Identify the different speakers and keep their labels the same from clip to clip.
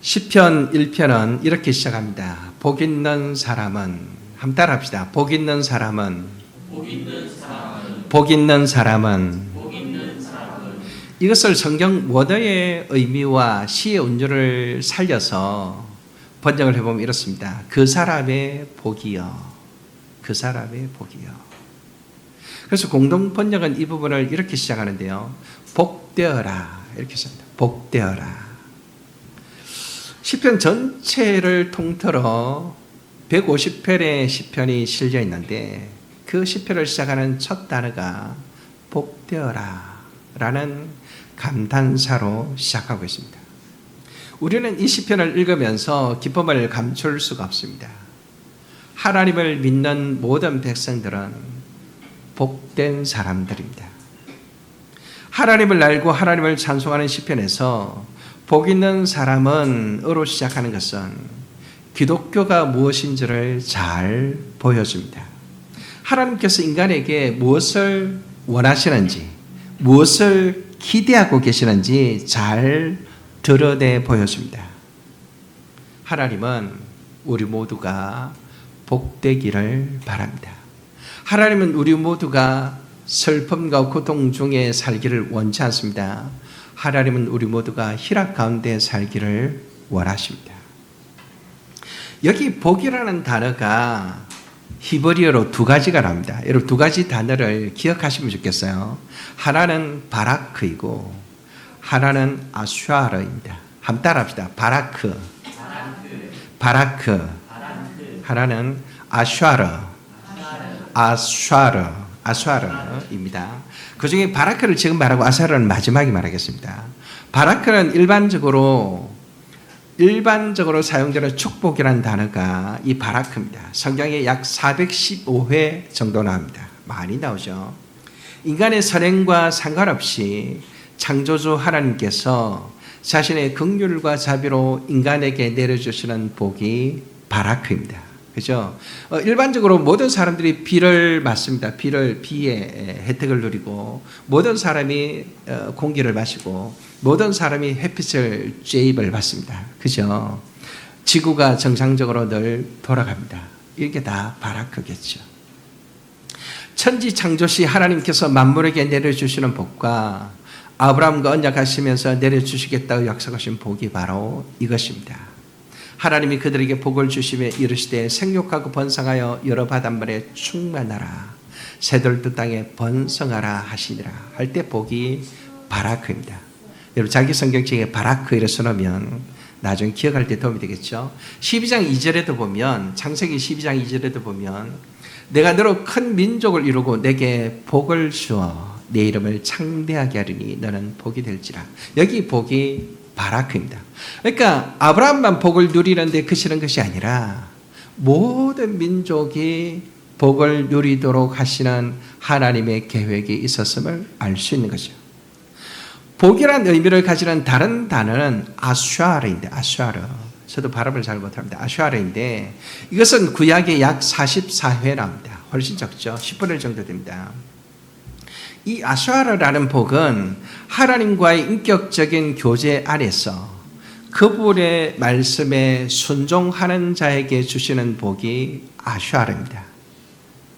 Speaker 1: 시편 1편은 이렇게 시작합니다. 복 있는 사람은, 한번 따라합시다. 복 있는 사람은, 복 있는 사람은, 이것을 성경 원어의 의미와 시의 운율을 살려서 번역을 해보면 이렇습니다. 그 사람의 복이요. 그 사람의 복이요. 그래서 공동 번역은 이 부분을 이렇게 시작하는데요. 복되어라. 이렇게 시작합니다. 복되어라. 시편 전체를 통틀어 150편의 시편이 실려 있는데 그 시편을 시작하는 첫 단어가 복되어라 라는 감탄사로 시작하고 있습니다. 우리는 이 시편을 읽으면서 기쁨을 감출 수가 없습니다. 하나님을 믿는 모든 백성들은 복된 사람들입니다. 하나님을 알고 하나님을 찬송하는 시편에서 복 있는 사람은 으로 시작하는 것은 기독교가 무엇인지를 잘 보여줍니다. 하나님께서 인간에게 무엇을 원하시는지, 무엇을 기대하고 계시는지 잘 드러내 보여줍니다. 하나님은 우리 모두가 복되기를 바랍니다. 하나님은 우리 모두가 슬픔과 고통 중에 살기를 원치 않습니다. 하나님은 우리 모두가 희락 가운데 살기를 원하십니다. 여기 복이라는 단어가 히브리어로 두 가지가 나옵니다. 여러분 두 가지 단어를 기억하시면 좋겠어요. 하나는 바라크이고 하나는 아슈아르입니다. 한번 따라합시다. 바라크. 하나는 아슈아르입니다. 그 중에 바라크를 지금 말하고 아슈아르는 마지막에 말하겠습니다. 바라크는 일반적으로 사용되는 축복이라는 단어가 이 바라크입니다. 성경에 약 415회 정도 나옵니다. 많이 나오죠. 인간의 선행과 상관없이 창조주 하나님께서 자신의 긍휼과 자비로 인간에게 내려주시는 복이 바라크입니다. 그죠? 일반적으로 모든 사람들이 비를 맞습니다. 비의 혜택을 누리고 모든 사람이 공기를 마시고 모든 사람이 햇빛을 쬐입을 받습니다. 그죠? 지구가 정상적으로 늘 돌아갑니다. 이게 다 바라크겠죠. 천지 창조시 하나님께서 만물에게 내려주시는 복과 아브라함과 언약하시면서 내려주시겠다고 약속하신 복이 바로 이것입니다. 하나님이 그들에게 복을 주시며 이르시되 생육하고 번성하여 여러 바닷물에 충만하라 새들도 땅에 번성하라 하시니라 할 때 복이 바라크입니다. 여러분 자기 성경책에 바라크 이렇게 써놓으면 나중에 기억할 때 도움이 되겠죠. 12장 2절에도 보면 창세기 12장 2절에도 보면 내가 너로 큰 민족을 이루고 내게 복을 주어 내 이름을 창대하게 하리니 너는 복이 될지라. 여기 복이 바라크입니다. 그러니까 아브라함만 복을 누리는데 그치는 것이 아니라 모든 민족이 복을 누리도록 하시는 하나님의 계획이 있었음을 알 수 있는 거죠. 복이라는 의미를 가지는 다른 단어는 아슈아르인데 아슈아르. 저도 발음을 잘 못합니다. 아슈아르인데 이것은 구약에 약 44회 나옵니다. 훨씬 적죠. 10분의 1 정도 됩니다. 이 아슈아르라는 복은 하나님과의 인격적인 교제 안에서 그분의 말씀에 순종하는 자에게 주시는 복이 아슈아르입니다.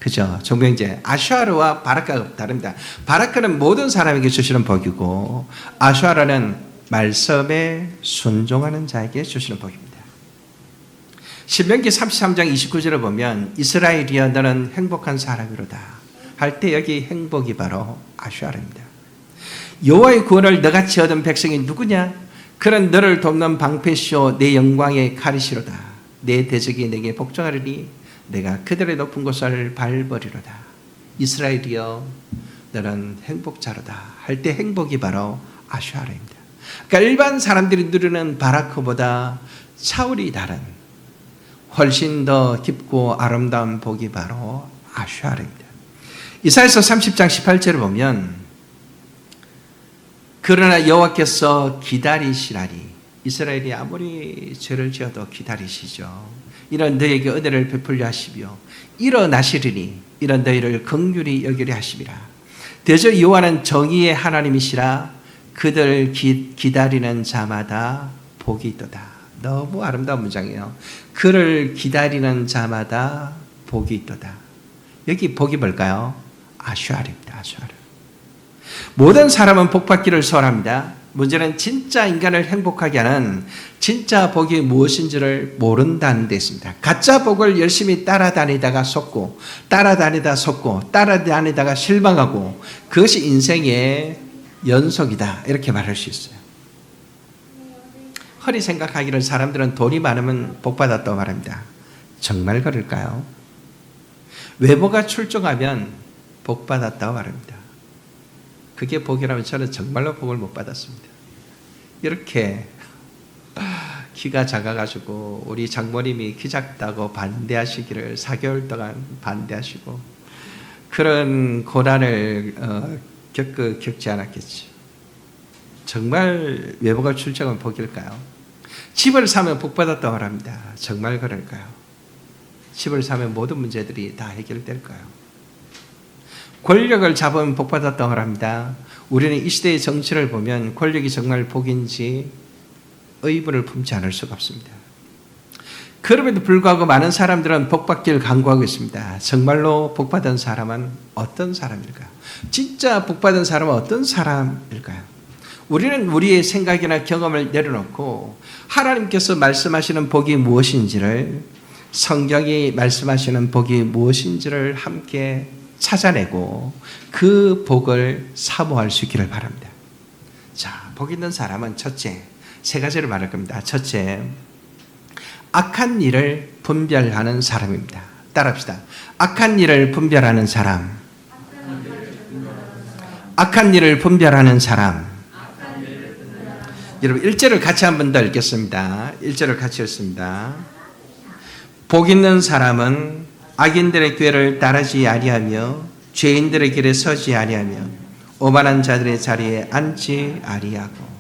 Speaker 1: 그죠? 정병재 아슈아르와 바라크가 다릅니다. 바라크는 모든 사람에게 주시는 복이고 아슈아르는 말씀에 순종하는 자에게 주시는 복입니다. 신명기 33장 29절을 보면 이스라엘이여 너는 행복한 사람이로다 할 때 여기 행복이 바로 아슈아르입니다. 여호와의 구원을 너같이 얻은 백성이 누구냐? 그는 너를 돕는 방패시오 내 영광의 칼이시로다. 내 대적이 내게 복종하리니 내가 그들의 높은 곳을 밟으리로다. 이스라엘이여 너는 행복자로다 할 때 행복이 바로 아슈아르입니다. 그러니까 일반 사람들이 누리는 바라크보다 차원이 다른 훨씬 더 깊고 아름다운 복이 바로 아슈아르입니다. 이사야서 30장 18절을 보면 그러나 여호와께서 기다리시라니 이스라엘이 아무리 죄를 지어도 기다리시죠. 이런 너에게 은혜를 베풀려 하시며 일어나시리니 이런 너희를 긍휼히 여기려 하심이라. 대저 여호와는 정의의 하나님이시라 그들을 기다리는 자마다 복이 있도다. 너무 아름다운 문장이에요. 그를 기다리는 자마다 복이 있도다. 여기 복이 뭘까요? 아슈알입니다. 아슈알. 모든 사람은 복받기를 소원합니다. 문제는 진짜 인간을 행복하게 하는 진짜 복이 무엇인지를 모른다는 데 있습니다. 가짜 복을 열심히 따라다니다가 속고, 따라다니다 속고, 따라다니다가 실망하고, 그것이 인생의 연속이다. 이렇게 말할 수 있어요. 허리 생각하기를 사람들은 돈이 많으면 복받았다고 말합니다. 정말 그럴까요? 외모가 출중하면 복받았다고 말합니다. 그게 복이라면 저는 정말로 복을 못 받았습니다. 이렇게 키가 작아가지고 우리 장모님이 키 작다고 반대하시기를 4개월 동안 반대하시고 그런 고난을 겪지 않았겠죠. 정말 외모가 출중한 복일까요? 집을 사면 복 받았다고 말합니다. 정말 그럴까요? 집을 사면 모든 문제들이 다 해결될까요? 권력을 잡으면 복 받았다고 말합니다. 우리는 이 시대의 정치를 보면 권력이 정말 복인지 의문을 품지 않을 수가 없습니다. 그럼에도 불구하고 많은 사람들은 복 받기를 간구하고 있습니다. 정말로 복 받은 사람은 어떤 사람일까요? 진짜 복 받은 사람은 어떤 사람일까요? 우리는 우리의 생각이나 경험을 내려놓고 하나님께서 말씀하시는 복이 무엇인지를, 성경이 말씀하시는 복이 무엇인지를 함께 찾아내고 그 복을 사모할 수 있기를 바랍니다. 자, 복 있는 사람은 첫째, 3가지를 말할 겁니다. 첫째, 악한 일을 분별하는 사람입니다. 따라합시다. 악한 일을 분별하는 사람. 악한 일을 분별하는 사람. 여러분 1절을 같이 한 번 더 읽겠습니다. 1절을 같이 읽습니다. 복 있는 사람은 악인들의 꾀를 따르지 아니하며 죄인들의 길에 서지 아니하며 오만한 자들의 자리에 앉지 아니하고.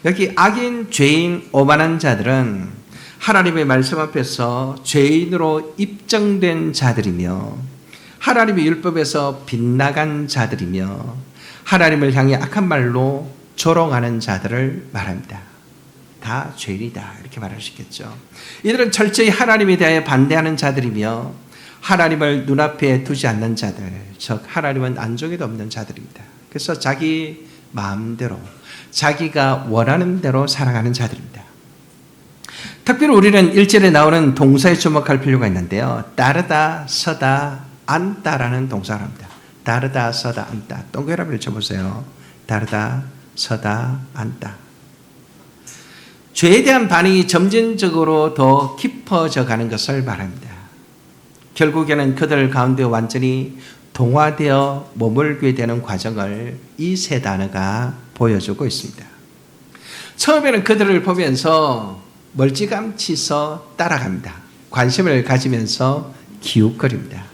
Speaker 1: 여기 악인, 죄인, 오만한 자들은 하나님의 말씀 앞에서 죄인으로 입증된 자들이며 하나님의 율법에서 빗나간 자들이며 하나님을 향해 악한 말로 조롱하는 자들을 말합니다. 다 죄인이다 이렇게 말할 수 있겠죠. 이들은 철저히 하나님에 대해 반대하는 자들이며 하나님을 눈앞에 두지 않는 자들, 즉 하나님은 안중에도 없는 자들입니다. 그래서 자기 마음대로 자기가 원하는 대로 살아가는 자들입니다. 특별히 우리는 1절에 나오는 동사에 주목할 필요가 있는데요. 따르다, 서다, 앉다라는 동사를 합니다. 따르다, 서다, 앉다. 동그라미를 쳐보세요. 따르다, 서다, 앉다. 죄에 대한 반응이 점진적으로 더 깊어져 가는 것을 말합니다. 결국에는 그들 가운데 완전히 동화되어 머물게 되는 과정을 이 3단어가 보여주고 있습니다. 처음에는 그들을 보면서 멀찌감치서 따라갑니다. 관심을 가지면서 기웃거립니다.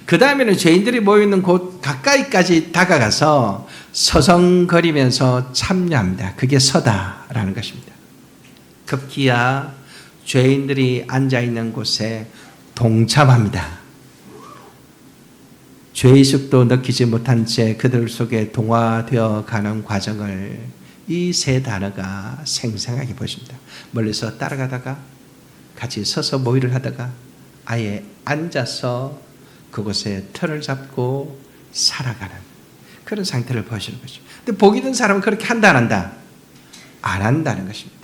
Speaker 1: 그 다음에는 죄인들이 모여있는 곳 가까이까지 다가가서 서성거리면서 참여합니다. 그게 서다라는 것입니다. 급기야 죄인들이 앉아있는 곳에 동참합니다. 죄의식도 느끼지 못한 채 그들 속에 동화되어 가는 과정을 이 3단어가 생생하게 보여줍니다. 멀리서 따라가다가 같이 서서 모의를 하다가 아예 앉아서 그곳에 틀을 잡고 살아가는 그런 상태를 보여주는 거죠. 근데 복 있는 사람은 그렇게 한다 안 한다? 안 한다는 것입니다.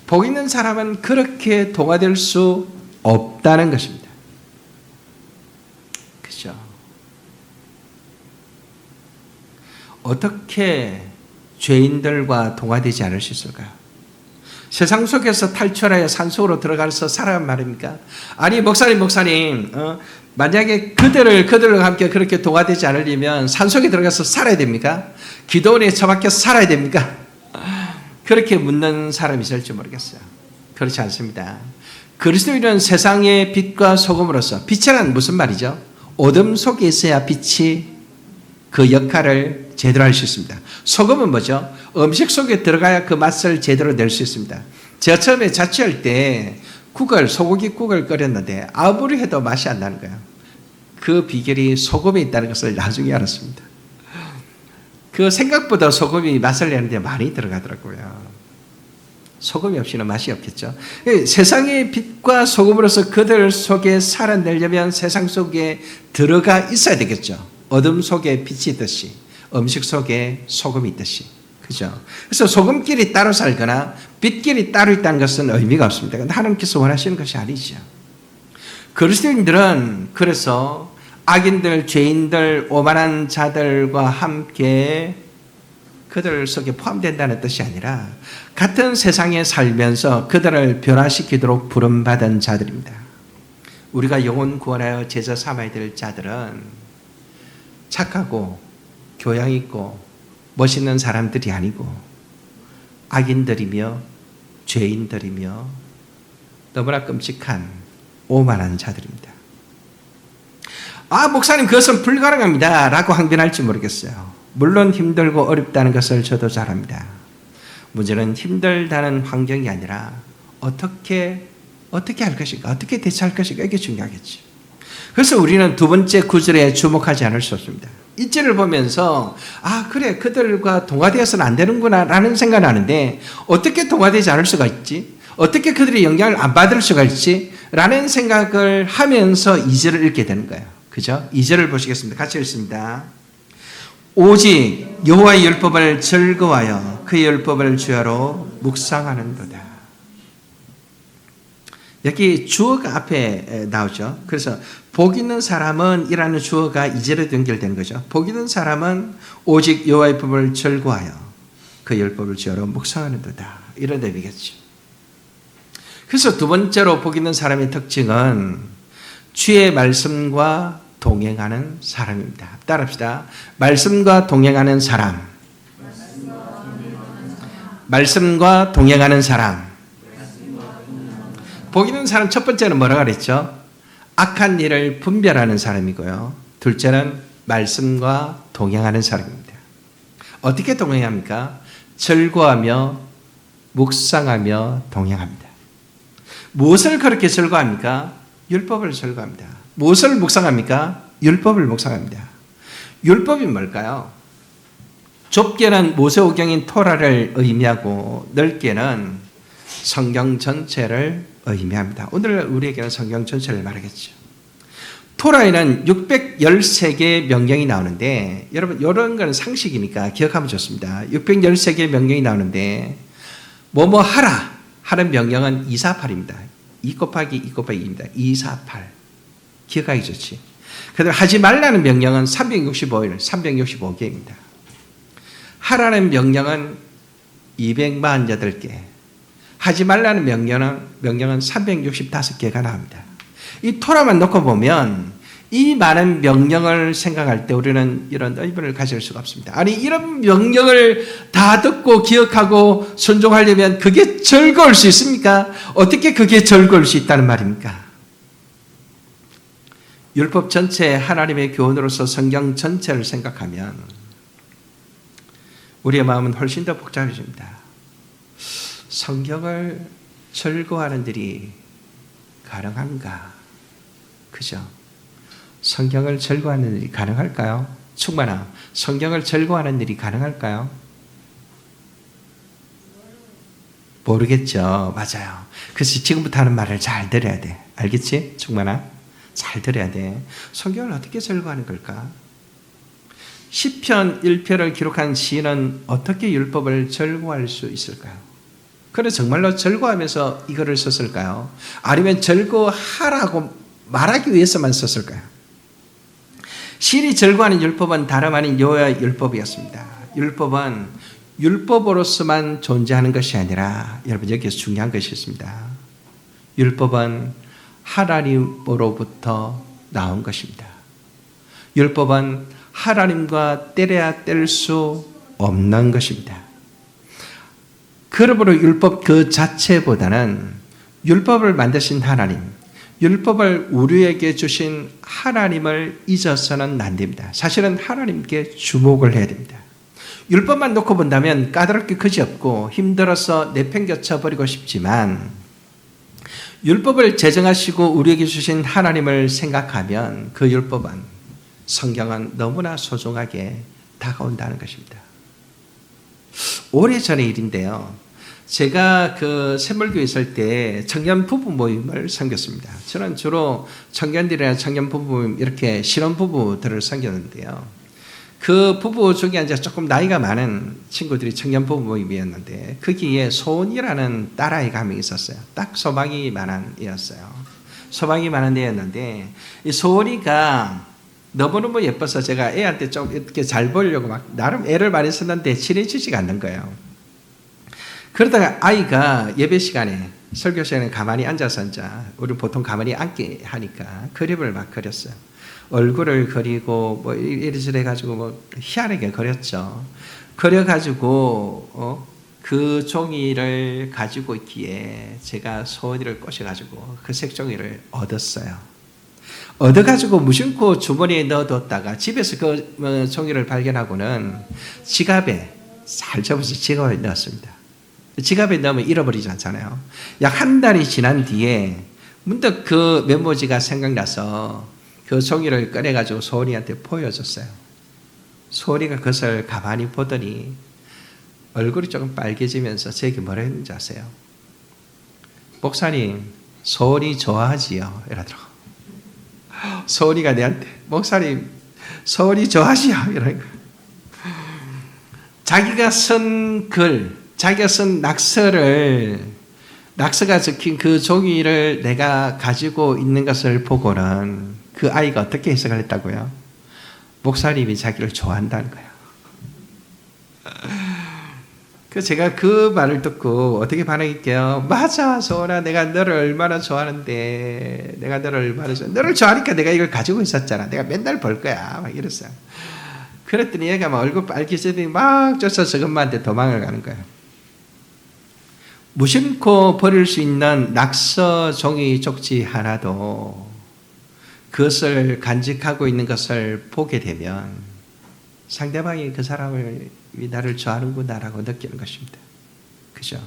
Speaker 1: 복 있는 사람은 그렇게 동화될 수 없다는 것입니다. 그죠? 어떻게 죄인들과 동화되지 않을 수 있을까요? 세상 속에서 탈출하여 산속으로 들어가서 살아간 말입니까? 아니 목사님 만약에 그들과 함께 그렇게 동화되지 않으려면 산속에 들어가서 살아야 됩니까? 기도원에 처박혀서 살아야 됩니까? 그렇게 묻는 사람이 있을지 모르겠어요. 그렇지 않습니다. 그리스도인은 세상의 빛과 소금으로서, 빛이란 무슨 말이죠? 어둠 속에 있어야 빛이 그 역할을 제대로 할 수 있습니다. 소금은 뭐죠? 음식 속에 들어가야 그 맛을 제대로 낼 수 있습니다. 제가 처음에 자취할 때 소고기국을 끓였는데 아무리 해도 맛이 안 나는 거예요. 그 비결이 소금에 있다는 것을 나중에 알았습니다. 그 생각보다 소금이 맛을 내는데 많이 들어가더라고요. 소금이 없이는 맛이 없겠죠. 세상의 빛과 소금으로서 그들 속에 살아내려면 세상 속에 들어가 있어야 되겠죠. 어둠 속에 빛이 있듯이, 음식 속에 소금이 있듯이. 그죠? 그래서 소금끼리 따로 살거나 빛끼리 따로 있다는 것은 의미가 없습니다. 근데 하나님께서 원하시는 것이 아니죠. 그리스도인들은 그래서 악인들, 죄인들, 오만한 자들과 함께 그들 속에 포함된다는 뜻이 아니라 같은 세상에 살면서 그들을 변화시키도록 부름받은 자들입니다. 우리가 영혼 구원하여 제자 삼아야 될 자들은 착하고 교양 있고 멋있는 사람들이 아니고 악인들이며 죄인들이며 너무나 끔찍한 오만한 자들입니다. 목사님 그것은 불가능합니다 라고 항변할지 모르겠어요. 물론 힘들고 어렵다는 것을 저도 잘 압니다. 문제는 힘들다는 환경이 아니라 어떻게 할 것인가, 어떻게 대처할 것인가, 이게 중요하겠죠. 그래서 우리는 두 번째 구절에 주목하지 않을 수 없습니다. 이절을 보면서 그래 그들과 동화되어서는 안 되는구나 라는 생각을 하는데 어떻게 동화되지 않을 수가 있지? 어떻게 그들의 영향을 안 받을 수가 있지? 라는 생각을 하면서 2절을 읽게 되는 거예요. 그죠? 2절을 보시겠습니다. 같이 읽습니다. 오직 여호와의 율법을 즐거워하여 그의 율법을 주야로 묵상하는도다. 여기 주어가 앞에 나오죠. 그래서 복 있는 사람은 이라는 주어가 2절에 연결되는 거죠. 복 있는 사람은 오직 여호와의 법을 즐거워하여 그의 율법을 주야로 묵상하는도다. 이런 의미겠죠. 그래서 두 번째로 복 있는 사람의 특징은 주의 말씀과 동행하는 사람입니다. 따라합시다. 말씀과 동행하는 사람. 말씀과 동행하는 사람. 복 있는 사람 첫 번째는 뭐라고 그랬죠? 악한 일을 분별하는 사람이고요. 둘째는 말씀과 동행하는 사람입니다. 어떻게 동행합니까? 즐거워하며 묵상하며 동행합니다. 무엇을 그렇게 즐거워합니까? 율법을 즐거워합니다. 무엇을 묵상합니까? 율법을 묵상합니다. 율법이 뭘까요? 좁게는 모세오경인 토라를 의미하고 넓게는 성경 전체를 의미합니다. 오늘 우리에게는 성경 전체를 말하겠죠. 토라에는 613개의 명령이 나오는데 여러분 이런 건 상식이니까 기억하면 좋습니다. 613개의 명령이 나오는데 뭐뭐 하라 하는 명령은 248입니다. 2 곱하기 2 곱하기 2입니다. 248. 기억하기 좋지. 그다음에 하지 말라는 명령은 365일, 365개입니다. 하라는 명령은 248개. 하지 말라는 명령은 365개가 나옵니다. 이 토라만 놓고 보면 이 많은 명령을 생각할 때 우리는 이런 의문을 가질 수가 없습니다. 아니 이런 명령을 다 듣고 기억하고 순종하려면 그게 즐거울 수 있습니까? 어떻게 그게 즐거울 수 있다는 말입니까? 율법 전체 하나님의 교훈으로서 성경 전체를 생각하면 우리의 마음은 훨씬 더 복잡해집니다. 성경을 즐거워하는 일이 가능한가? 그죠? 성경을 즐거워하는 일이 가능할까요? 충만아, 성경을 즐거워하는 일이 가능할까요? 모르겠죠. 맞아요. 그래서 지금부터 하는 말을 잘 들어야 돼. 알겠지? 충만아? 잘 들어야 돼. 성경을 어떻게 즐거워하는 걸까? 시편 1편을 기록한 시인은 어떻게 율법을 즐거워할 수 있을까요? 그래서 정말로 즐거워하면서 이거를 썼을까요? 아니면 즐거워하라고 말하기 위해서만 썼을까요? 시인이 즐거워하는 율법은 다름 아닌 여호와의 율법이었습니다. 율법은 율법으로서만 존재하는 것이 아니라 여러분 여기서 중요한 것이 있습니다. 율법은 하나님으로부터 나온 것입니다. 율법은 하나님과 떼려야 뗄 수 없는 것입니다. 그러므로 율법 그 자체보다는 율법을 만드신 하나님, 율법을 우리에게 주신 하나님을 잊어서는 안 됩니다. 사실은 하나님께 주목을 해야 됩니다. 율법만 놓고 본다면 까다롭게 그지없고 힘들어서 내팽겨쳐 버리고 싶지만 율법을 제정하시고 우리에게 주신 하나님을 생각하면 그 율법은 성경은 너무나 소중하게 다가온다는 것입니다. 오래전의 일인데요. 제가 그 샘물교에 있을 때 청년 부부 모임을 섬겼습니다. 저는 주로 청년들이나 청년 부부 모임 이렇게 신혼 부부들을 섬겼는데요. 그 부부 중에 이제 조금 나이가 많은 친구들이 청년 부부 모임이었는데 거기에 소은이라는 딸아이가 한 명 있었어요. 딱 소망이 많은 애였어요. 소망이 많은 애였는데 이 소은이가 너무너무 예뻐서 제가 애한테 좀 이렇게 잘 보이려고 막 나름 애를 많이 썼는데 친해지지가 않는 거예요. 그러다가 아이가 예배 시간에 설교 시간에 가만히 앉아서 이제 우리 보통 가만히 앉게 하니까 그림을 막 그렸어요. 얼굴을 그리고 뭐 이리저리 해가지고 뭐 희한하게 그렸죠. 그려가지고 그 종이를 가지고 있기에 제가 소원이를 꼬셔가지고 그 색종이를 얻었어요. 얻어가지고 무심코 주머니에 넣어뒀다가 집에서 그 종이를 발견하고는 지갑에 잘 접어서 지갑에 넣었습니다. 지갑에 넣으면 잃어버리지 않잖아요. 약 한 달이 지난 뒤에 문득 그 메모지가 생각나서 그 종이를 꺼내가지고 소은이한테 보여줬어요. 소은이가 그것을 가만히 보더니 얼굴이 조금 빨개지면서 제게 뭐라 했는지 아세요? 목사님, 소은이 좋아하지요? 이러더라고. 소은이가 내한테 목사님, 소은이 좋아하지요? 이러는 거예요. 자기가 쓴 글, 자기가 쓴 낙서가 적힌 그 종이를 내가 가지고 있는 것을 보고는 그 아이가 어떻게 해석을 했다고요? 목사님이 자기를 좋아한다는 거예요. 그래서 제가 그 말을 듣고 어떻게 반응할게요? 맞아, 소은아, 내가 너를 얼마나 좋아하는데, 내가 너를 얼마나 너를 좋아하니까 내가 이걸 가지고 있었잖아. 내가 맨날 볼 거야. 막 이랬어요. 그랬더니 얘가 막 얼굴 빨개지더니 막 쫓아서 엄마한테 도망을 가는 거예요. 무심코 버릴 수 있는 낙서 종이 쪽지 하나도 그것을 간직하고 있는 것을 보게 되면 상대방이 그 사람을 나를 좋아하는구나라고 느끼는 것입니다. 그죠?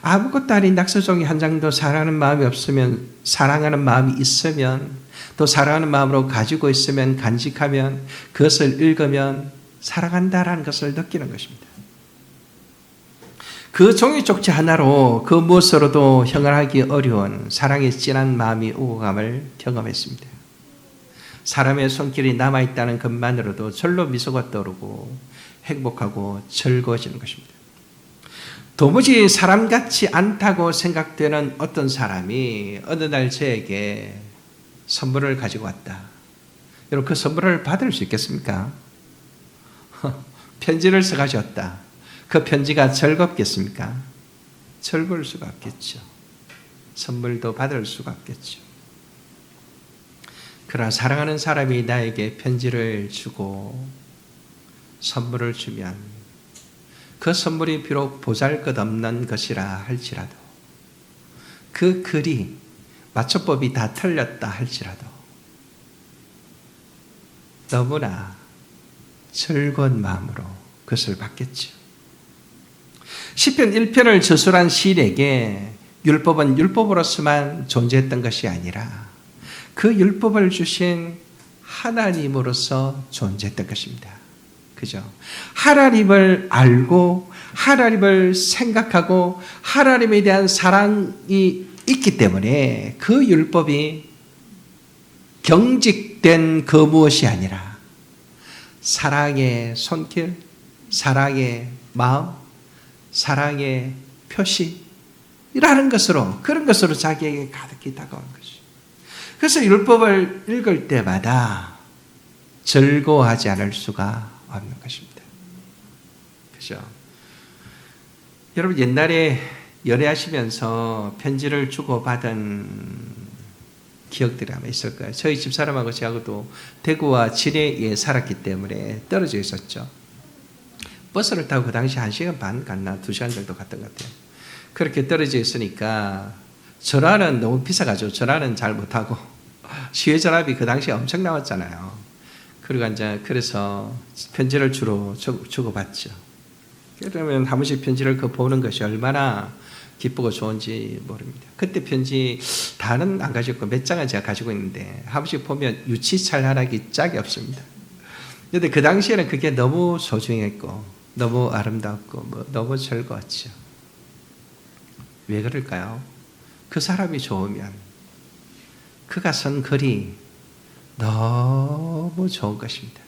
Speaker 1: 아무것도 아닌 낙서 종이 한 장도 사랑하는 마음이 없으면, 사랑하는 마음이 있으면, 또 사랑하는 마음으로 가지고 있으면, 간직하면, 그것을 읽으면 사랑한다라는 것을 느끼는 것입니다. 그 종이 쪽지 하나로 그 무엇으로도 형언하기 어려운 사랑의 진한 마음이 오감을 경험했습니다. 사람의 손길이 남아있다는 것만으로도 절로 미소가 떠오르고 행복하고 즐거워지는 것입니다. 도무지 사람 같지 않다고 생각되는 어떤 사람이 어느 날 저에게 선물을 가지고 왔다. 여러분, 그 선물을 받을 수 있겠습니까? 편지를 써가지고 왔다. 그 편지가 즐겁겠습니까? 즐거울 수가 없겠죠. 선물도 받을 수가 없겠죠. 그러나 사랑하는 사람이 나에게 편지를 주고 선물을 주면 그 선물이 비록 보잘것없는 것이라 할지라도, 그 글이 맞춰법이 다 틀렸다 할지라도 너무나 즐거운 마음으로 그것을 받겠죠. 시편 1편을 저술한 시인에게 율법은 율법으로서만 존재했던 것이 아니라 그 율법을 주신 하나님으로서 존재했던 것입니다. 그죠? 하나님을 알고 하나님을 생각하고 하나님에 대한 사랑이 있기 때문에 그 율법이 경직된 그 무엇이 아니라 사랑의 손길, 사랑의 마음, 사랑의 표시라는 것으로, 그런 것으로 자기에게 가득히 다가온 것이. 그래서 율법을 읽을 때마다 즐거워하지 않을 수가 없는 것입니다. 그죠? 여러분, 옛날에 연애하시면서 편지를 주고받은 기억들이 아마 있을 거예요. 저희 집사람하고 저하고도 대구와 진해에 살았기 때문에 떨어져 있었죠. 버스를 타고 그 당시 1시간 반 갔나 2시간 정도 갔던 것 같아요. 그렇게 떨어져 있으니까 전화는 너무 비싸가지고 전화는 잘 못하고 시외전화비 그 당시에 엄청 나왔잖아요. 그리고 이제 그래서 편지를 주로 주고받죠. 그러면 한 번씩 편지를 보는 것이 얼마나 기쁘고 좋은지 모릅니다. 그때 편지 다는 안 가지고 몇 장은 제가 가지고 있는데 한 번씩 보면 유치찰나락이 짝이 없습니다. 그런데 그 당시에는 그게 너무 소중했고 너무 아름답고 너무 즐거웠죠. 왜 그럴까요? 그 사람이 좋으면 그가 쓴 글이 너무 좋은 것입니다.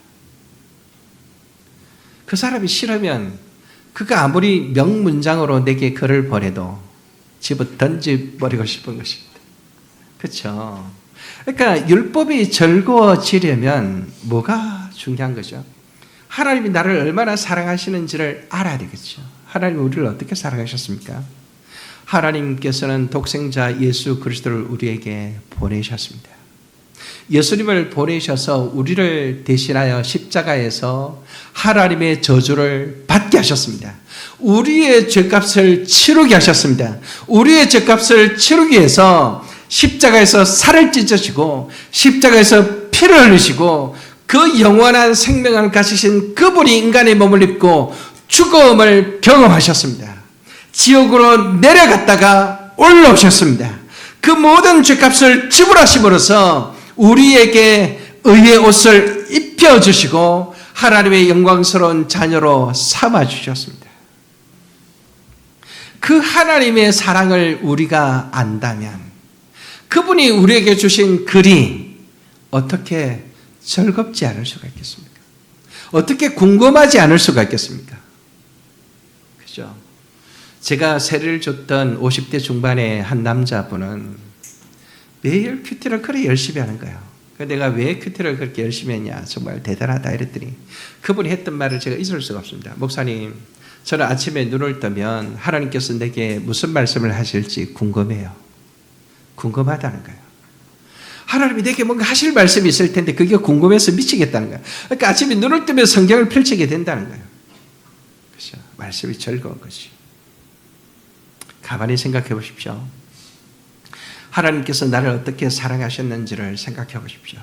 Speaker 1: 그 사람이 싫으면 그가 아무리 명문장으로 내게 글을 보내도 집어 던져버리고 싶은 것입니다. 그렇죠? 그러니까 율법이 즐거워지려면 뭐가 중요한 거죠? 하나님이 나를 얼마나 사랑하시는지를 알아야 되겠죠. 하나님이 우리를 어떻게 사랑하셨습니까? 하나님께서는 독생자 예수 그리스도를 우리에게 보내셨습니다. 예수님을 보내셔서 우리를 대신하여 십자가에서 하나님의 저주를 받게 하셨습니다. 우리의 죄값을 치르게 하셨습니다. 우리의 죄값을 치르기 위해서 십자가에서 살을 찢으시고 십자가에서 피를 흘리시고 그 영원한 생명을 가지신 그분이 인간의 몸을 입고 죽음을 경험하셨습니다. 지옥으로 내려갔다가 올라오셨습니다. 그 모든 죄값을 지불하심으로써 우리에게 의의 옷을 입혀주시고 하나님의 영광스러운 자녀로 삼아주셨습니다. 그 하나님의 사랑을 우리가 안다면 그분이 우리에게 주신 글이 어떻게 즐겁지 않을 수가 있겠습니까? 어떻게 궁금하지 않을 수가 있겠습니까? 그죠? 제가 세례를 줬던 50대 중반의 한 남자분은 매일 큐티를 그렇게 열심히 하는 거예요. 내가 왜 큐티를 그렇게 열심히 했냐, 정말 대단하다 이랬더니 그분이 했던 말을 제가 잊을 수가 없습니다. 목사님, 저는 아침에 눈을 뜨면 하나님께서 내게 무슨 말씀을 하실지 궁금해요. 궁금하다는 거예요. 하나님이 내게 뭔가 하실 말씀이 있을 텐데 그게 궁금해서 미치겠다는 거예요. 그러니까 아침에 눈을 뜨면 성경을 펼치게 된다는 거예요. 그렇죠? 말씀이 즐거운 거지. 가만히 생각해 보십시오. 하나님께서 나를 어떻게 사랑하셨는지를 생각해 보십시오.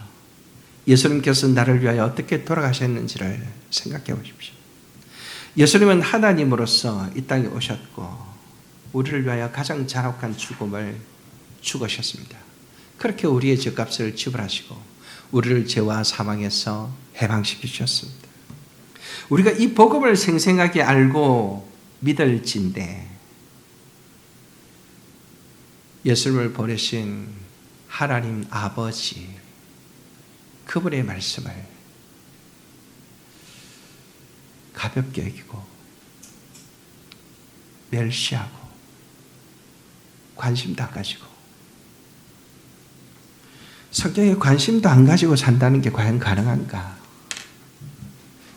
Speaker 1: 예수님께서 나를 위하여 어떻게 돌아가셨는지를 생각해 보십시오. 예수님은 하나님으로서 이 땅에 오셨고 우리를 위하여 가장 잔혹한 죽음을 죽으셨습니다. 그렇게 우리의 죄값을 지불하시고 우리를 죄와 사망에서 해방시켜 주셨습니다. 우리가 이 복음을 생생하게 알고 믿을진데 예수님을 보내신 하나님 아버지 그분의 말씀을 가볍게 여기고 멸시하고 관심도 안 가지고 성경에 관심도 안 가지고 산다는 게 과연 가능한가?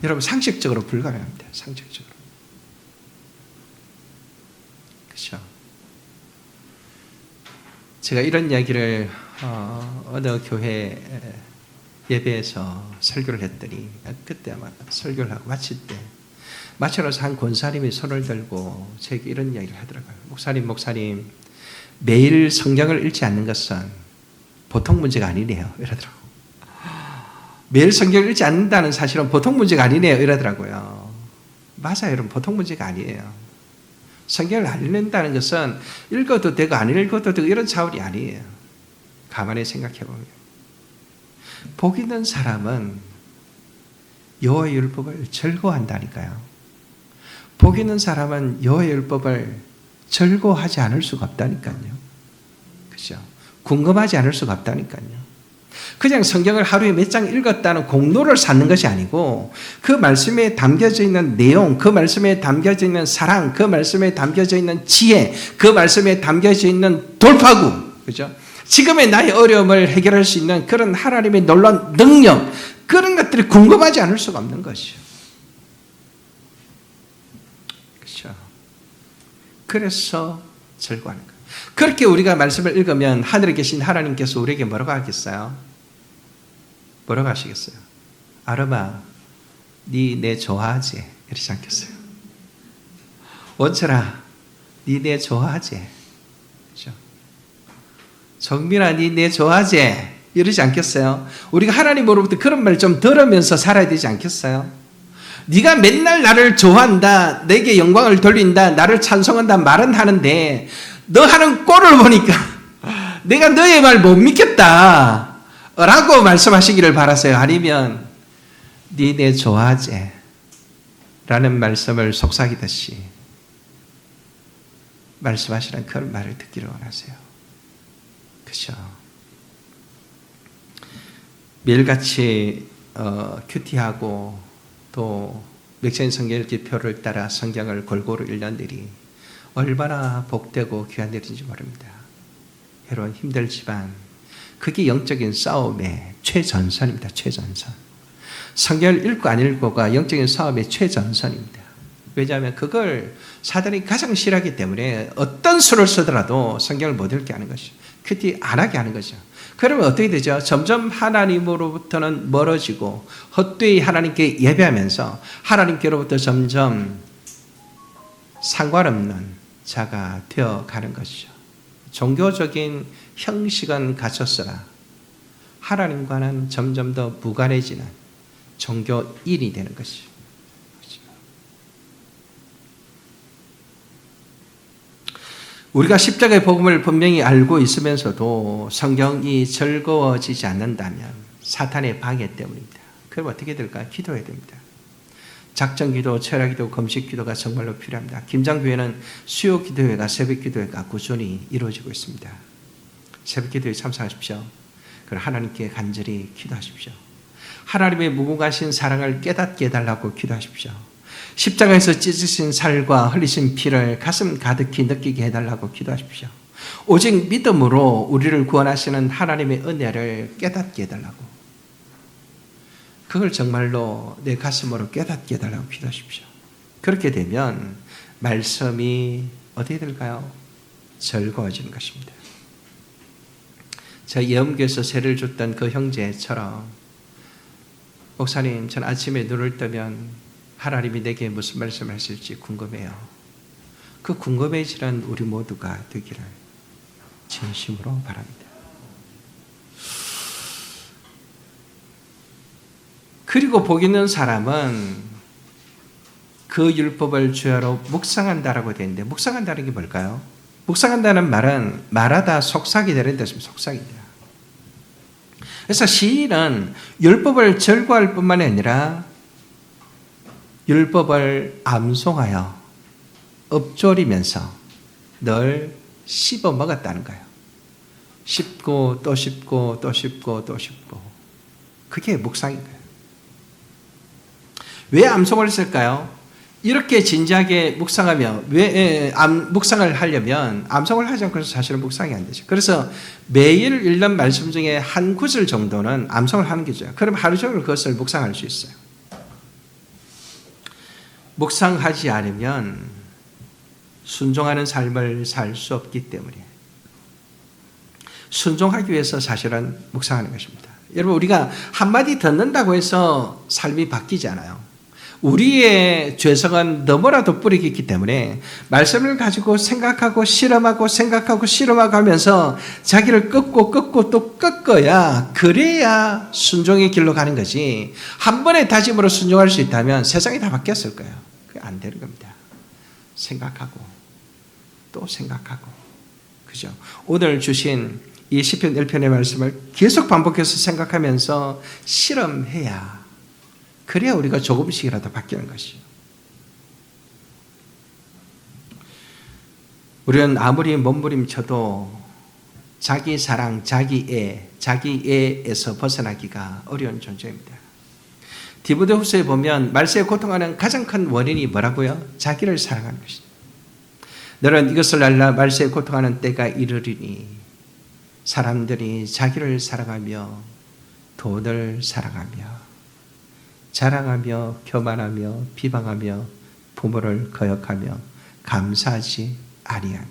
Speaker 1: 여러분 상식적으로 불가능합니다. 상식적으로. 그렇죠? 제가 이런 이야기를 어느 교회 예배에서 설교를 했더니 그때 아마 설교를 하고 마칠 때 마치러서 한 권사님이 손을 들고 제게 이런 이야기를 하더라고요. 목사님 매일 성경을 읽지 않는 것은 보통 문제가 아니네요. 이러더라고요. 매일 성경을 읽지 않는다는 사실은 보통 문제가 아니네요. 이러더라고요. 맞아요. 여러분 보통 문제가 아니에요. 성경을 안 읽는다는 것은 읽어도 되고 안 읽어도 되고 이런 차원이 아니에요. 가만히 생각해 보면 복 있는 사람은 여호와의 율법을 즐거워한다니까요. 복 있는 사람은 여호와의 율법을 즐거워하지 않을 수가 없다니까요. 그렇죠? 궁금하지 않을 수가 없다니까요. 그냥 성경을 하루에 몇 장 읽었다는 공로를 쌓는 것이 아니고 그 말씀에 담겨져 있는 내용, 그 말씀에 담겨져 있는 사랑, 그 말씀에 담겨져 있는 지혜, 그 말씀에 담겨져 있는 돌파구, 그죠? 지금의 나의 어려움을 해결할 수 있는 그런 하나님의 놀라운 능력, 그런 것들이 궁금하지 않을 수가 없는 것이죠. 그렇죠? 그래서 즐거워하는 거예요. 그렇게 우리가 말씀을 읽으면 하늘에 계신 하나님께서 우리에게 뭐라고 하겠어요? 뭐라고 하시겠어요? 아름아, 니 내 좋아하지? 이러지 않겠어요? 원철아, 니 내 좋아하지? 그렇죠? 정민아, 니 내 좋아하지? 이러지 않겠어요? 우리가 하나님으로부터 그런 말 좀 들으면서 살아야 되지 않겠어요? 네가 맨날 나를 좋아한다, 내게 영광을 돌린다, 나를 찬송한다 말은 하는데 너 하는 꼴을 보니까 내가 너의 말 못 믿겠다 라고 말씀하시기를 바라세요. 아니면 네 내 좋아하지 라는 말씀을 속삭이듯이 말씀하시는 그런 말을 듣기를 원하세요. 그렇죠? 매일같이 큐티하고 또 맥세인 성경 지표를 따라 성경을 골고루 읽는 일이 얼마나 복되고 귀한 일인지 모릅니다. 여러분 힘들지만 그게 영적인 싸움의 최전선입니다. 최전선. 성경을 읽고 안 읽고가 영적인 싸움의 최전선입니다. 왜냐하면 그걸 사단이 가장 싫어하기 때문에 어떤 수를 쓰더라도 성경을 못 읽게 하는 것이죠. 큐티 안 하게 하는 거죠. 그러면 어떻게 되죠? 점점 하나님으로부터는 멀어지고 헛되이 하나님께 예배하면서 하나님께로부터 점점 상관없는 자가 되어가는 것이죠. 종교적인 형식은 갖췄으나 하나님과는 점점 더 무관해지는 종교인이 되는 것이죠. 우리가 십자가의 복음을 분명히 알고 있으면서도 성경이 즐거워지지 않는다면 사탄의 방해 때문입니다. 그럼 어떻게 될까요? 기도해야 됩니다. 작정기도, 철야기도, 금식기도가 정말로 필요합니다. 김장교회는 수요기도회가 새벽기도회가 꾸준히 이루어지고 있습니다. 새벽기도에 참석하십시오. 그리고 하나님께 간절히 기도하십시오. 하나님의 무궁하신 사랑을 깨닫게 해달라고 기도하십시오. 십자가에서 찢으신 살과 흘리신 피를 가슴 가득히 느끼게 해달라고 기도하십시오. 오직 믿음으로 우리를 구원하시는 하나님의 은혜를 깨닫게 해달라고, 그걸 정말로 내 가슴으로 깨닫게 해달라고 기도하십시오. 그렇게 되면 말씀이 어떻게 될까요? 즐거워지는 것입니다. 제가 예언교에서 세를 줬던 그 형제처럼, 목사님, 전 아침에 눈을 뜨면 하나님이 내게 무슨 말씀을 하실지 궁금해요. 그 궁금해지는 우리 모두가 되기를 진심으로 바랍니다. 그리고 복 있는 사람은 그 율법을 주야로 묵상한다라고 되어 있는데, 묵상한다는 게 뭘까요? 묵상한다는 말은 말하다 속삭이 되는 뜻입니다. 속삭이다. 그래서 시인은 율법을 절구할 뿐만 아니라 율법을 암송하여 읊조리면서 늘 씹어 먹었다는 거예요. 씹고 또 씹고 또 씹고 또 씹고. 그게 묵상인 거예요. 왜 암송을 했을까요? 이렇게 진지하게 묵상하며, 왜 묵상을 하려면 암송을 하지 않고서 사실은 묵상이 안 되죠. 그래서 매일 읽는 말씀 중에 한 구절 정도는 암송을 하는 거죠. 그럼 하루 종일 그것을 묵상할 수 있어요. 묵상하지 않으면 순종하는 삶을 살 수 없기 때문에, 순종하기 위해서 사실은 묵상하는 것입니다. 여러분, 우리가 한마디 듣는다고 해서 삶이 바뀌지 않아요. 우리의 죄성은 너무나도 뿌리 깊기 때문에 말씀을 가지고 생각하고 실험하고 생각하고 실험하고 하면서 자기를 꺾고 또 꺾어야, 그래야 순종의 길로 가는 거지. 한 번의 다짐으로 순종할 수 있다면 세상이 다 바뀌었을 거예요. 그게 안 되는 겁니다. 생각하고 또 생각하고. 그죠? 오늘 주신 이 시편 1편의 말씀을 계속 반복해서 생각하면서 실험해야, 그래야 우리가 조금씩이라도 바뀌는 것이죠. 우리는 아무리 몸부림쳐도 자기 사랑, 자기애에서 벗어나기가 어려운 존재입니다. 디모데후서에 보면 말세에 고통하는 가장 큰 원인이 뭐라고요? 자기를 사랑하는 것입니다. 너는 이것을 알라, 말세에 고통하는 때가 이르리니 사람들이 자기를 사랑하며 돈을 사랑하며 자랑하며 교만하며 비방하며 부모를 거역하며 감사하지 아니하며.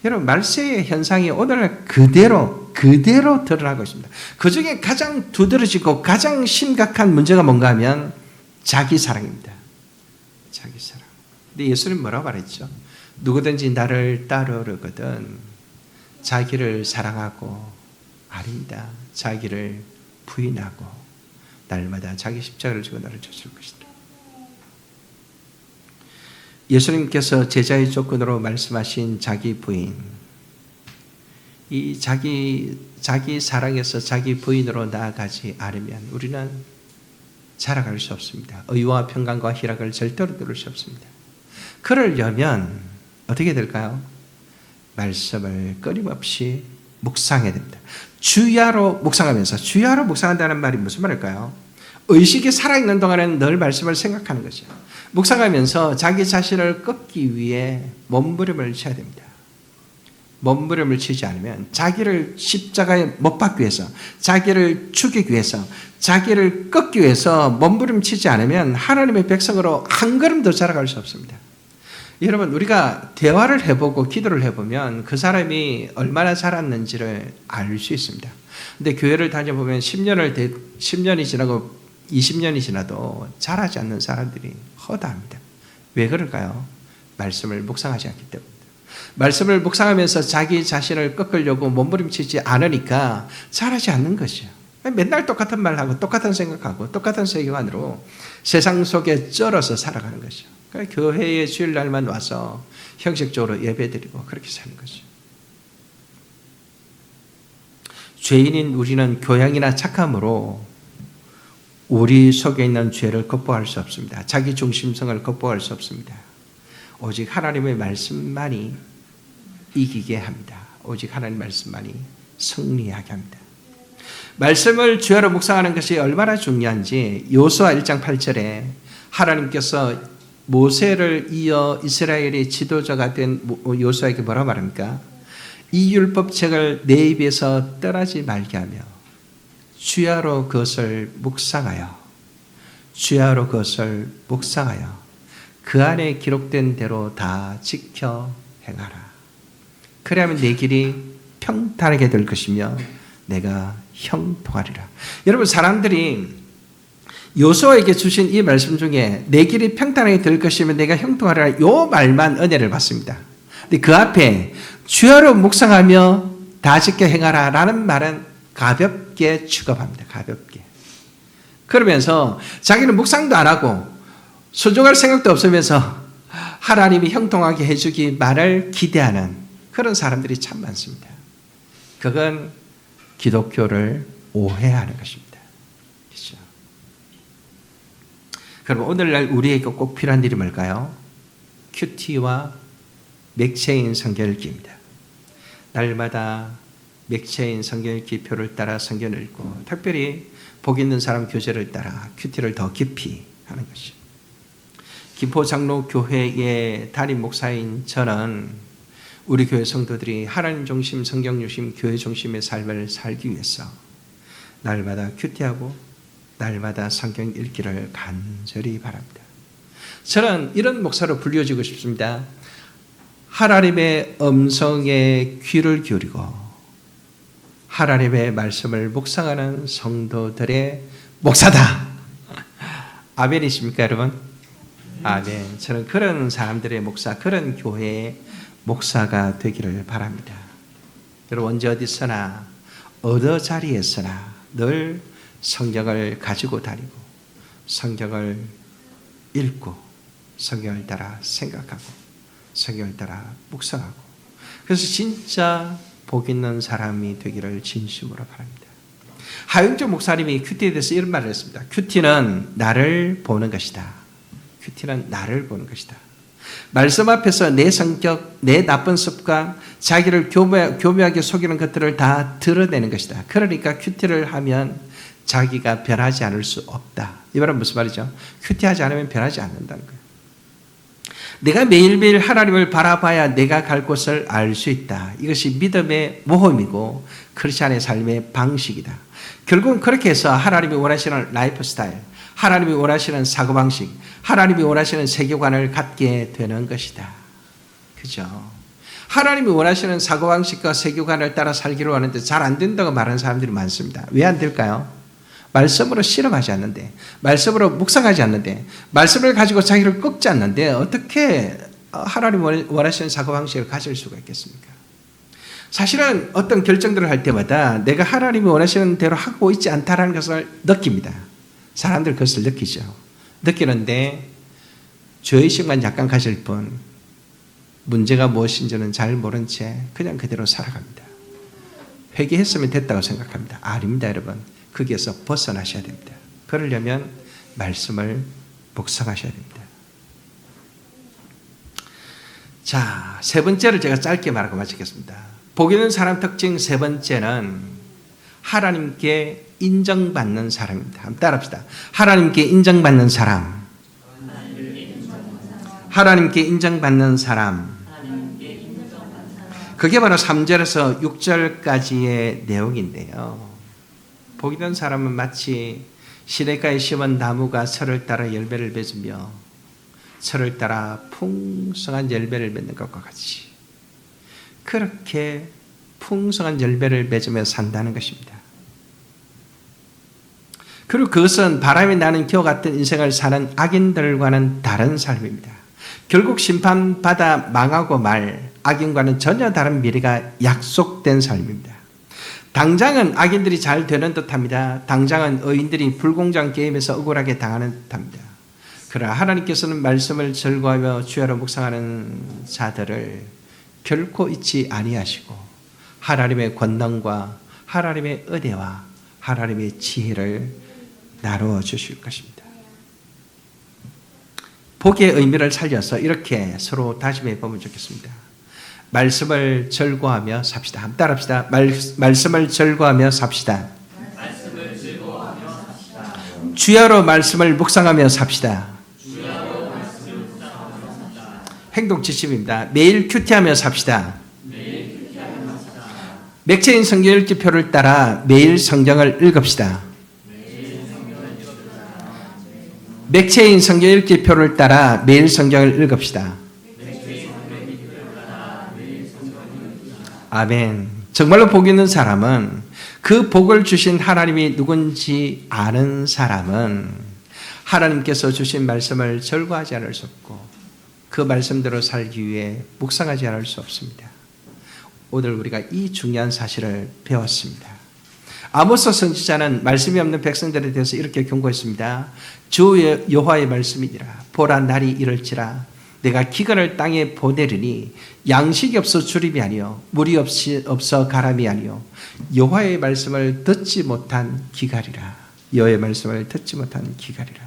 Speaker 1: 여러분, 말세의 현상이 오늘날 그대로 드러나고 있습니다. 그 중에 가장 두드러지고 가장 심각한 문제가 뭔가 하면 자기 사랑입니다. 자기 사랑. 근데 예수님 뭐라고 말했죠? 누구든지 나를 따르거든 자기를 사랑하고, 아닙니다, 자기를 부인하고 날마다 자기 십자가를 지고 나를 쫓을 것이다. 예수님께서 제자의 조건으로 말씀하신 자기 부인, 이 자기 사랑에서 자기 부인으로 나아가지 않으면 우리는 자라갈 수 없습니다. 의와 평강과 희락을 절대로 누릴 수 없습니다. 그러려면 어떻게 될까요? 말씀을 끊임없이 묵상해야 됩니다. 주야로 묵상하면서, 주야로 묵상한다는 말이 무슨 말일까요? 의식이 살아있는 동안에는 늘 말씀을 생각하는 거죠. 묵상하면서 자기 자신을 꺾기 위해 몸부림을 쳐야 됩니다. 몸부림을 치지 않으면 자기를 십자가에 못 박기 위해서, 자기를 죽이기 위해서, 자기를 꺾기 위해서 몸부림 치지 않으면 하나님의 백성으로 한 걸음 더 자라갈 수 없습니다. 여러분, 우리가 대화를 해보고 기도를 해보면 그 사람이 얼마나 자랐는지를 알 수 있습니다. 근데 교회를 다녀보면 10년이 지나고 20년이 지나도 자라지 않는 사람들이 허다합니다. 왜 그럴까요? 말씀을 묵상하지 않기 때문입니다. 말씀을 묵상하면서 자기 자신을 꺾으려고 몸부림치지 않으니까 자라지 않는 것이죠. 맨날 똑같은 말하고 똑같은 생각하고 똑같은 세계관으로 세상 속에 쩔어서 살아가는 것이죠. 그러니까 교회에 주일날만 와서 형식적으로 예배드리고 그렇게 사는 거죠. 죄인인 우리는 교양이나 착함으로 우리 속에 있는 죄를 극복할 수 없습니다. 자기 중심성을 극복할 수 없습니다. 오직 하나님의 말씀만이 이기게 합니다. 오직 하나님의 말씀만이 승리하게 합니다. 말씀을 주야로 묵상하는 것이 얼마나 중요한지 요수아 1장 8절에 하나님께서 모세를 이어 이스라엘의 지도자가 된 요수아에게 뭐라 말합니까? 이 율법책을 내 입에서 떠나지 말게 하며 주야로 그것을 묵상하여, 주야로 그것을 묵상하여 그 안에 기록된 대로 다 지켜 행하라. 그래야만 내 길이 평탄하게 될 것이며 내가 형통하리라. 여러분, 사람들이 요수아에게 주신 이 말씀 중에 내 길이 평탄하게 될 것이며 내가 형통하리라, 요 말만 은혜를 받습니다. 근데 그 앞에 주야로 묵상하며 다 지켜 행하라 라는 말은 가볍게 취급합니다. 가볍게. 그러면서 자기는 묵상도 안 하고 순종할 생각도 없으면서 하나님이 형통하게 해주기만을 기대하는 그런 사람들이 참 많습니다. 그건 기독교를 오해하는 것입니다. 그렇죠? 그럼 오늘날 우리에게 꼭 필요한 일이 뭘까요? 큐티와 맥체인 성경읽기입니다. 날마다 맥체인 성경읽기표를 따라 성경을 읽고, 특별히 복 있는 사람 교재를 따라 큐티를 더 깊이 하는 것이죠. 김포장로교회의 담임 목사인 저는 우리 교회 성도들이 하나님 중심, 성경 중심, 교회 중심의 삶을 살기 위해서 날마다 큐티하고 날마다 성경 읽기를 간절히 바랍니다. 저는 이런 목사로 불려지고 싶습니다. 하나님의 음성에 귀를 기울이고 하나님의 말씀을 묵상하는 성도들의 목사다. 아멘이십니까, 여러분? 아멘. 저는 그런 사람들의 목사, 그런 교회의 목사가 되기를 바랍니다. 여러분, 언제 어디서나 어느 자리에서나 늘 성경을 가지고 다니고 성경을 읽고 성경을 따라 생각하고 성경을 따라 묵상하고, 그래서 진짜 복 있는 사람이 되기를 진심으로 바랍니다. 하영조 목사님이 큐티에 대해서 이런 말을 했습니다. 큐티는 나를 보는 것이다. 큐티는 나를 보는 것이다. 말씀 앞에서 내 성격, 내 나쁜 습관, 자기를 교묘하게 속이는 것들을 다 드러내는 것이다. 그러니까 큐티를 하면 자기가 변하지 않을 수 없다. 이 말은 무슨 말이죠? 큐티하지 않으면 변하지 않는다는 거예요. 내가 매일매일 하나님을 바라봐야 내가 갈 곳을 알 수 있다. 이것이 믿음의 모험이고 크리스찬의 삶의 방식이다. 결국은 그렇게 해서 하나님이 원하시는 라이프 스타일, 하나님이 원하시는 사고방식, 하나님이 원하시는 세계관을 갖게 되는 것이다. 그죠? 하나님이 원하시는 사고방식과 세계관을 따라 살기로 하는데 잘 안 된다고 말하는 사람들이 많습니다. 왜 안 될까요? 말씀으로 실험하지 않는데, 말씀으로 묵상하지 않는데, 말씀을 가지고 자기를 꺾지 않는데 어떻게 하나님이 원하시는 사고방식을 가질 수가 있겠습니까? 사실은 어떤 결정들을 할 때마다 내가 하나님이 원하시는 대로 하고 있지 않다는 것을 느낍니다. 사람들 그것을 느끼죠. 느끼는데 죄의식만 약간 가질 뿐 문제가 무엇인지는 잘 모른 채 그냥 그대로 살아갑니다. 회개했으면 됐다고 생각합니다. 아닙니다, 여러분. 거기에서 벗어나셔야 됩니다. 그러려면 말씀을 묵상하셔야 됩니다. 자, 세 번째를 제가 짧게 말하고 마치겠습니다. 복 있는 사람 특징 세 번째는 하나님께 인정받는 사람입니다. 한번 따라합시다. 하나님께 인정받는 사람. 하나님께 인정받는 사람. 그게 바로 3절에서 6절까지의 내용인데요. 복 있는 사람은 마치 시냇가에 심은 나무가 철을 따라 열매를 맺으며 철을 따라 풍성한 열매를 맺는 것과 같이 그렇게 풍성한 열매를 맺으며 산다는 것입니다. 그리고 그것은 바람이 나는 기와 같은 인생을 사는 악인들과는 다른 삶입니다. 결국 심판받아 망하고 말 악인과는 전혀 다른 미래가 약속된 삶입니다. 당장은 악인들이 잘 되는 듯합니다. 당장은 의인들이 불공정 게임에서 억울하게 당하는 듯합니다. 그러나 하나님께서는 말씀을 절거하며 주야로 묵상하는 자들을 결코 잊지 아니하시고 하나님의 권능과 하나님의 은혜와 하나님의 지혜를 나누어 주실 것입니다. 복의 의미를 살려서 이렇게 서로 다짐해 보면 좋겠습니다. 말씀을 절거하며 삽시다. 한번 따라합시다. 말씀을 절거하며 삽시다. 주야로 말씀을 묵상하며 삽시다. 행동 지침입니다. 매일 큐티하며 삽시다. 맥체인 성경 읽기표를 따라 매일 성경을 읽읍시다. 맥체인 성경 읽기표를 따라 매일 성경을 읽읍시다. 아멘. 정말로 복 있는 사람은 그 복을 주신 하나님이 누군지 아는 사람은 하나님께서 주신 말씀을 절거하지 않을 수 없고 그 말씀대로 살기 위해 묵상하지 않을 수 없습니다. 오늘 우리가 이 중요한 사실을 배웠습니다. 아모스 선지자는 말씀이 없는 백성들에 대해서 이렇게 경고했습니다. 주 여호와의 말씀이니라. 보라 날이 이를지라. 내가 기근을 땅에 보내리니 양식이 없어 주림이 아니요 물이 없어 가람이 아니요 여호와의 말씀을 듣지 못한 기갈이라. 여호와의 말씀을 듣지 못한 기갈이라.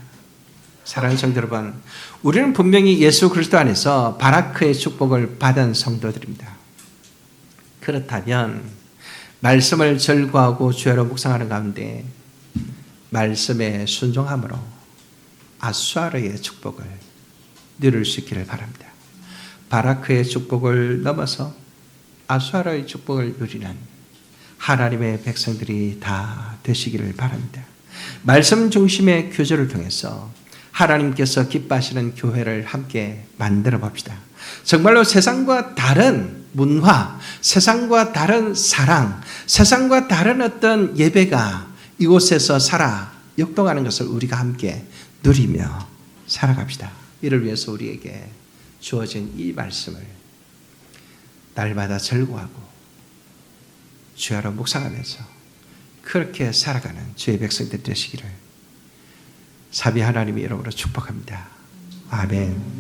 Speaker 1: 사랑하는 성도 여러분, 우리는 분명히 예수 그리스도 안에서 바라크의 축복을 받은 성도들입니다. 그렇다면 말씀을 절거하고 주야로 묵상하는 가운데 말씀에 순종함으로 아수아르의 축복을 누릴 수 있기를 바랍니다. 바라크의 축복을 넘어서 아수아르의 축복을 누리는 하나님의 백성들이 다 되시기를 바랍니다. 말씀 중심의 교제를 통해서 하나님께서 기뻐하시는 교회를 함께 만들어 봅시다. 정말로 세상과 다른 문화, 세상과 다른 사랑, 세상과 다른 어떤 예배가 이곳에서 살아 역동하는 것을 우리가 함께 누리며 살아갑시다. 이를 위해서 우리에게 주어진 이 말씀을 날마다 절거하고 주야로 묵상하면서 그렇게 살아가는 주의 백성들 되시기를 사비 하나님의 이름으로 축복합니다. 아멘.